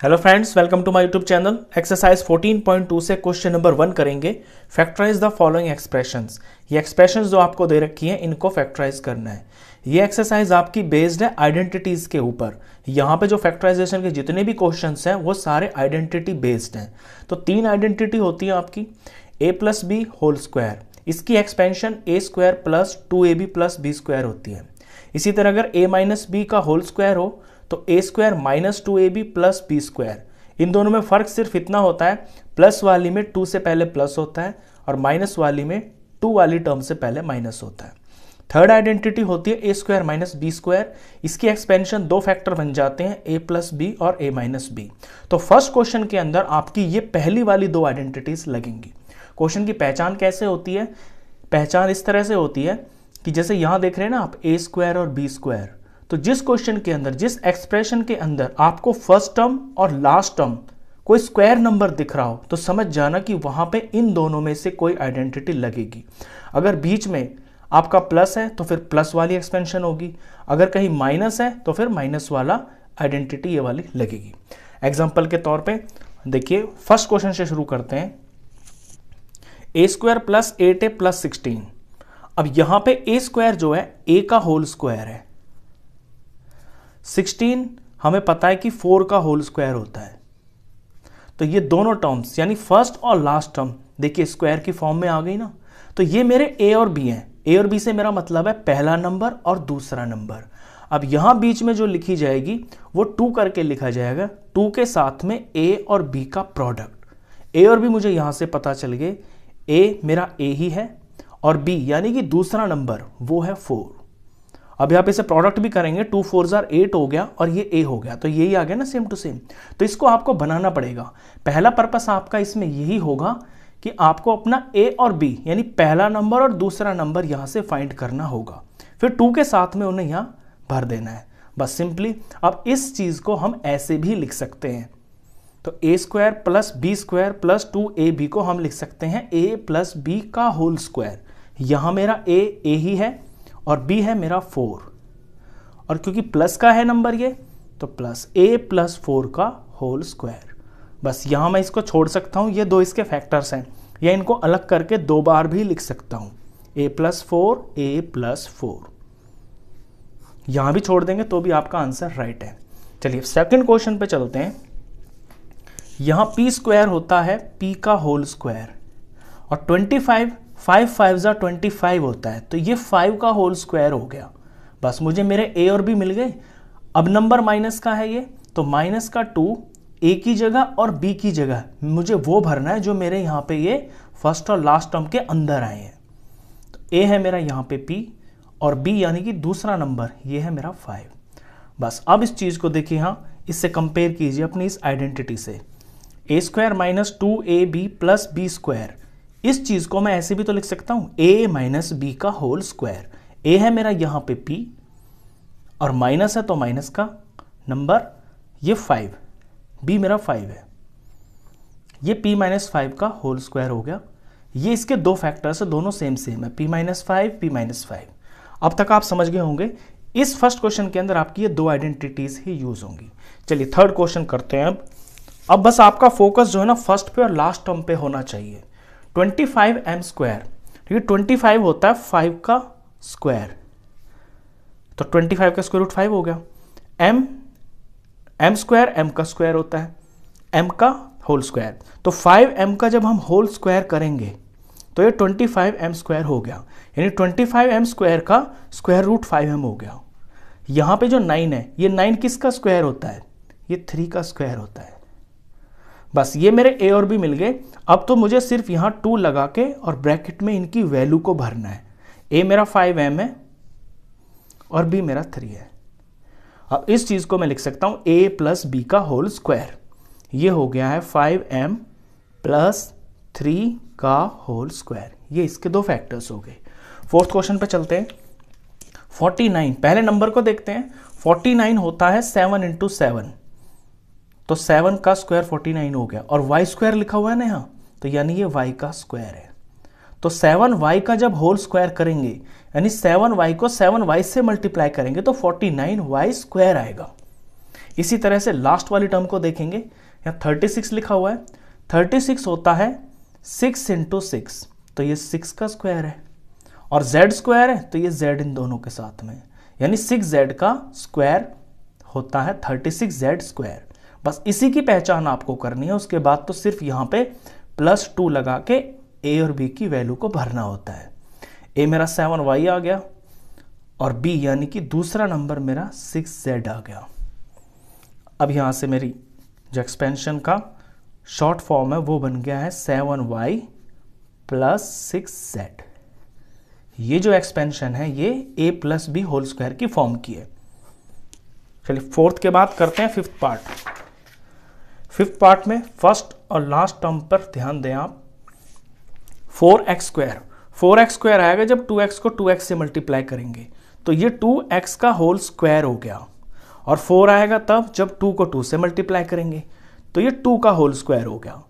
Hello friends, welcome to my YouTube channel. Exercise 14.2 से question number 1 करेंगे। Factorise the following expressions. ये expressions जो आपको दे रखी हैं इनको फैक्टराइज करना है। ये एक्सरसाइज आपकी बेस्ड है आइडेंटिटीज के ऊपर। यहाँ पे जो फैक्टराइजेशन के जितने भी क्वेश्चंस हैं वो सारे आइडेंटिटी बेस्ड हैं। तो 3 आइडेंटिटी होती है आपकी a plus B whole square. इसकी expansion a square plus 2ab plus B square होती है। इसी तरह अगर a माइनस बी का होल स्क्वायर हो तो a square minus 2ab plus B square. इन दोनों में फर्क सिर्फ इतना होता है, प्लस वाली में 2 से पहले प्लस होता है और माइनस वाली में 2 वाली टर्म से पहले माइनस होता है। थर्ड आइडेंटिटी होती है a square minus B square. इसकी एक्सपेंशन 2 फैक्टर बन जाते हैं, a प्लस बी और a माइनस बी। तो फर्स्ट क्वेश्चन के अंदर आपकी ये पहली वाली 2 आइडेंटिटीज लगेंगी। क्वेश्चन की पहचान कैसे होती है? पहचान इस तरह से होती है कि जैसे यहां देख रहे हैं ना आप a स्क्वायर और बी स्क्वायर, तो जिस क्वेश्चन के अंदर, जिस एक्सप्रेशन के अंदर आपको फर्स्ट टर्म और लास्ट टर्म कोई स्क्वायर नंबर दिख रहा हो तो समझ जाना कि वहां पे इन दोनों में से कोई आइडेंटिटी लगेगी। अगर बीच में आपका प्लस है तो फिर प्लस वाली एक्सपेंशन होगी, अगर कहीं माइनस है तो फिर माइनस वाला आइडेंटिटी ये वाली लगेगी। एग्जाम्पल के तौर पे देखिए, फर्स्ट क्वेश्चन से शुरू करते हैं। ए स्क्वायर प्लस 8a प्लस 16। अब यहां पे ए स्क्वायर जो है a का होल स्क्वायर है, 16 हमें पता है कि 4 का होल स्क्वायर होता है। तो ये दोनों टर्म्स यानी फर्स्ट और लास्ट टर्म देखिए स्क्वायर की फॉर्म में आ गई ना। तो ये मेरे a और b हैं। a और b से मेरा मतलब है पहला नंबर और दूसरा नंबर। अब यहां बीच में जो लिखी जाएगी वो 2 करके लिखा जाएगा, 2 के साथ में a और b का प्रोडक्ट। a और b मुझे यहां से पता चल गए, a मेरा a ही है और b यानी कि दूसरा नंबर वो है 4। अब यहाँ पे इसे प्रोडक्ट भी करेंगे, 2 4s 8 हो गया और ये a हो गया, तो यही आ गया ना सेम टू सेम। तो इसको आपको बनाना पड़ेगा। पहला पर्पस आपका इसमें यही होगा कि आपको अपना a और b यानी पहला नंबर और दूसरा नंबर यहाँ से फाइंड करना होगा, फिर 2 के साथ में उन्हें यहाँ भर देना है, बस सिंपली। अब इस चीज को हम ऐसे भी लिख सकते हैं, तो a square plus B square plus 2ab को हम लिख सकते हैं a प्लस बी का होल स्क्वायर। यहां मेरा a ही है और b है मेरा 4, और क्योंकि प्लस का है नंबर ये, तो प्लस a प्लस 4 का होल स्क्वायर। बस यहां मैं इसको छोड़ सकता हूं, ये 2 इसके फैक्टर्स हैं, या इनको अलग करके 2 बार भी लिख सकता हूं, a प्लस 4 a प्लस 4। यहां भी छोड़ देंगे तो भी आपका आंसर राइट है। चलिए सेकंड क्वेश्चन पे चलते हैं। यहां p स्क्वायर होता है p का होल स्क्वायर और 25 5 5s 25 होता है, तो ये 5 का होल स्क्वायर हो गया। बस मुझे मेरे a और b मिल गए। अब नंबर माइनस का है ये, तो माइनस का 2 a की जगह और b की जगह मुझे वो भरना है जो मेरे यहाँ पे ये फर्स्ट और लास्ट टर्म के अंदर आए हैं। तो a है मेरा यहाँ पे p और b यानी कि दूसरा नंबर ये है मेरा 5। बस अब इस चीज को देखिए, यहाँ इससे कंपेयर कीजिए अपनी इस आइडेंटिटी से, a square minus 2ab plus B square. इस चीज को मैं ऐसे भी तो लिख सकता हूं, a माइनस बी का होल स्क्वायर। a है मेरा यहां पे p और माइनस है तो माइनस का नंबर ये 5, b मेरा 5 है, ये p माइनस 5 का होल स्क्वायर हो गया। ये इसके 2 फैक्टर्स है, दोनों सेम सेम है, p माइनस 5 p माइनस 5। अब तक आप समझ गए होंगे इस फर्स्ट क्वेश्चन के अंदर आपकी ये 2 आइडेंटिटीज ही यूज होंगी। चलिए थर्ड क्वेश्चन करते हैं। अब बस आपका फोकस जो है ना फर्स्ट पे और लास्ट टर्म पे होना चाहिए। 25m स्क्वायर, ठीक है, 25 होता है 5 का स्क्वायर, तो 25 का स्क्वायर रूट 5 हो गया। m स्क्वायर m का स्क्वायर होता है, m का होल स्क्वायर, तो 5m का जब हम होल स्क्वायर करेंगे तो ये 25m स्क्वायर हो गया, यानी 25m स्क्वायर का स्क्वायर रूट 5m हो गया। यहां पे जो 9 है, ये 9 किसका स्क्वायर होता है? ये 3 का स्क्वायर होता है। बस ये मेरे a और b मिल गए। अब तो मुझे सिर्फ यहां 2 लगा के और ब्रैकेट में इनकी वैल्यू को भरना है। a मेरा 5m है और b मेरा 3 है। अब इस चीज को मैं लिख सकता हूं a प्लस b का होल स्क्वायर। ये हो गया है 5m प्लस 3 का होल स्क्वायर। ये इसके 2 फैक्टर्स हो गए। फोर्थ क्वेश्चन पे चलते हैं। 49, पहले नंबर को देखते हैं। 49 होता है 7 इंटू 7, तो 7 का स्क्वायर 49 हो गया, और y स्क्वायर लिखा हुआ है ना यहाँ, तो यानी ये y का स्क्वायर है। तो 7y का जब होल स्क्वायर करेंगे यानी 7y को 7y से मल्टीप्लाई करेंगे तो 49y स्क्वायर आएगा। इसी तरह से लास्ट वाली टर्म को देखेंगे, यहाँ 36 लिखा हुआ है, 36 होता है 6 × 6, तो ये 6 का स्क्वायर है, और z स्क्वायर है तो ये z इन दोनों के साथ में, यानी 6z का स्क्वायर होता है 36z स्क्वायर। बस इसी की पहचान आपको करनी है, उसके बाद तो सिर्फ यहाँ पे +2 लगा के a और b की वैल्यू को भरना होता है। a मेरा 7y आ गया और b यानी कि दूसरा नंबर मेरा 6z आ गया। अब यहाँ से मेरी जो एक्सपेंशन का शॉर्ट फॉर्म है वो बन गया है 7y + 6z। ये जो एक्सपेंशन है ये a + b होल स्क्वायर की फॉर्म की है। चलिए फोर्थ के बाद करते हैं फिफ्थ पार्ट। फिफ्थ पार्ट में फर्स्ट और लास्ट टर्म पर ध्यान दें आप। 4x² आएगा जब 2x को 2x से मल्टीप्लाई करेंगे, तो ये 2x का होल स्क्वायर हो गया, और 4 आएगा तब जब 2 को 2 से मल्टीप्लाई करेंगे, तो ये 2 का होल स्क्वायर हो गया।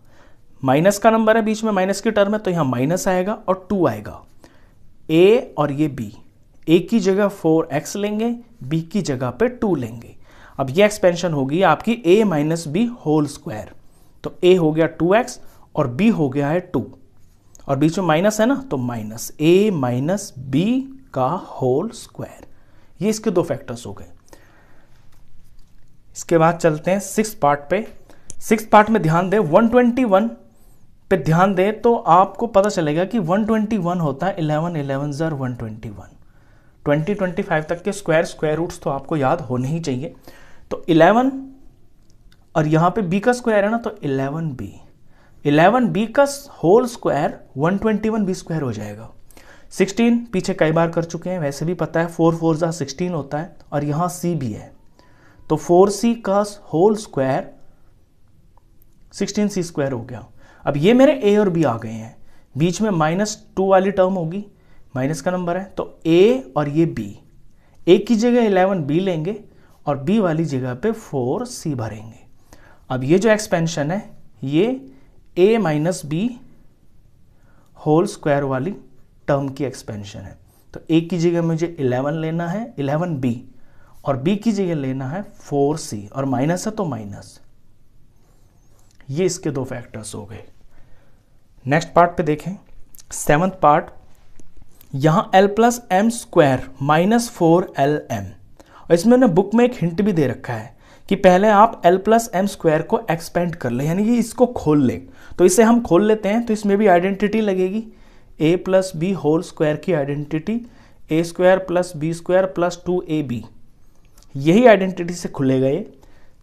माइनस का नंबर है, बीच में माइनस की टर्म है, तो यहाँ माइनस आएगा और 2 आएगा। a और ये b, a की जगह 4x लेंगे, b की जगह पे 2 लेंगे। अब ये एक्सपेंशन होगी आपकी a - b होल स्क्वायर, तो a हो गया 2x और b हो गया है 2, और बीच में माइनस है ना, तो माइनस a - b का होल स्क्वायर। ये इसके दो फैक्टर्स हो गए। इसके बाद चलते हैं सिक्स्थ पार्ट पे। सिक्स्थ पार्ट में ध्यान दें, 121 पे ध्यान दें तो आपको पता चलेगा कि 121 होता है 11 11 ज़र 121। 20-25 तक के स्क्वायर रूट्स तो आपको याद होने ही चाहिए। तो 11 और यहाँ पे b का स्क्वायर है ना, तो 11b का होल स्क्वायर 121b स्क्वायर हो जाएगा। 16 पीछे कई बार कर चुके हैं, वैसे भी पता है 4 4 ज़ा 16 होता है, और यहाँ c भी है, तो 4c का होल स्क्वायर 16c स्क्वायर हो गया। अब ये मेरे a और b आ गए हैं, बीच में -2 वाली टर्म होगी, माइनस का नंबर है, तो a और ये b, a की जगह 11b लेंगे और b वाली जगह पे 4c भरेंगे। अब ये जो एक्सपेंशन है ये a - b होल स्क्वायर वाली टर्म की एक्सपेंशन है। तो a की जगह मुझे 11 लेना है, 11b, और b की जगह लेना है 4c, और माइनस है तो माइनस। ये इसके दो फैक्टर्स हो गए। नेक्स्ट पार्ट पे देखें, सेवंथ पार्ट। यहाँ l + m² -4lm, और इसमें ना बुक में एक हिंट भी दे रखा है कि पहले आप l + m² को एक्सपेंड कर ले, यानी कि इसको खोल ले। तो इसे हम खोल लेते हैं, तो इसमें भी आइडेंटिटी लगेगी, a + b होल स्क्वायर की आइडेंटिटी, a² + b² + 2ab, यही आइडेंटिटी से खुलेगा ये।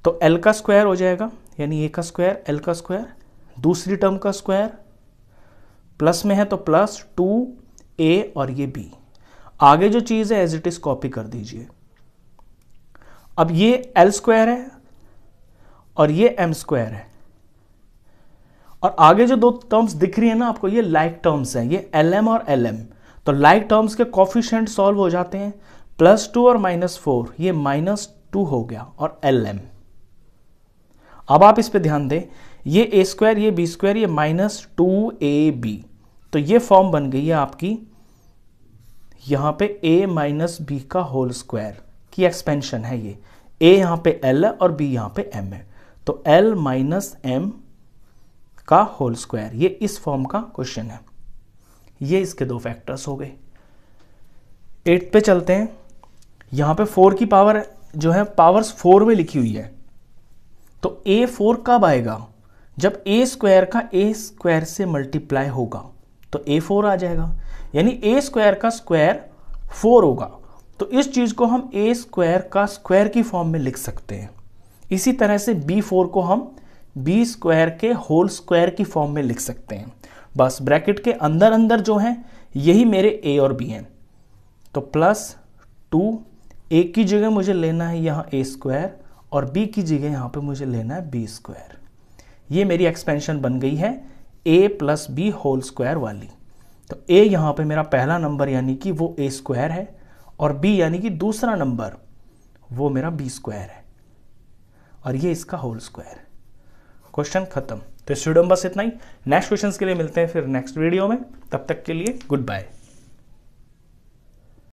तो l का स्क्वायर हो जाएगा, यानी a का स्क्वायर, l का स्क्वायर, दूसरी टर्म का स्क्वायर, प्लस में है तो +2a और ये b। आगे जो चीज़ है एज इट इज कॉपी कर दीजिए। अब ये l² है और ये m² है, और आगे जो दो टर्म्स दिख रही है ना आपको, ये लाइक टर्म्स हैं, ये lm और lm। तो लाइक टर्म्स के कोफिशिएंट सॉल्व हो जाते हैं, +2 और -4, ये -2 हो गया, और lm। अब आप इस पे ध्यान दें, ये a², ये b², ये -2ab, तो ये फॉर्म बन गई है आपकी यहाँ पे a - b का होल स्क्वायर की एक्सपेंशन है। ये a यहाँ पे l है और b यहाँ पे m है, तो l - m का होल स्क्वायर, ये इस फॉर्म का क्वेश्चन है। ये इसके दो फैक्टर्स हो गए। 8 पे चलते हैं। यहाँ पे 4 की पावर जो है पावर्स 4 में लिखी हुई है, तो a4 कब आएगा? जब a² का a² से मल्टीप्लाई होगा तो a4 आ जाएगा, यानी a² का स्क्वायर 4 होगा। तो इस चीज को हम a² का स्क्वायर की फॉर्म में लिख सकते हैं। इसी तरह से b4 को हम b² के होल स्क्वायर की फॉर्म में लिख सकते हैं। बस ब्रैकेट के अंदर अंदर जो है यही मेरे a और b हैं। तो +2, a की जगह मुझे लेना है यहाँ a² और b की जगह यहाँ पे मुझे लेना है b²। ये मेरी एक्सपेंशन बन गई है a + b होल स्क्वायर वाली। तो a यहाँ पे मेरा पहला नंबर यानी कि वो a² है, और b यानी कि दूसरा नंबर वो मेरा b² है, और ये इसका होल स्क्वायर। क्वेश्चन खत्म। तो इस वीडियो में बस इतना ही। नेक्स्ट क्वेश्चंस के लिए मिलते हैं फिर नेक्स्ट वीडियो में। तब तक के लिए गुड बाय।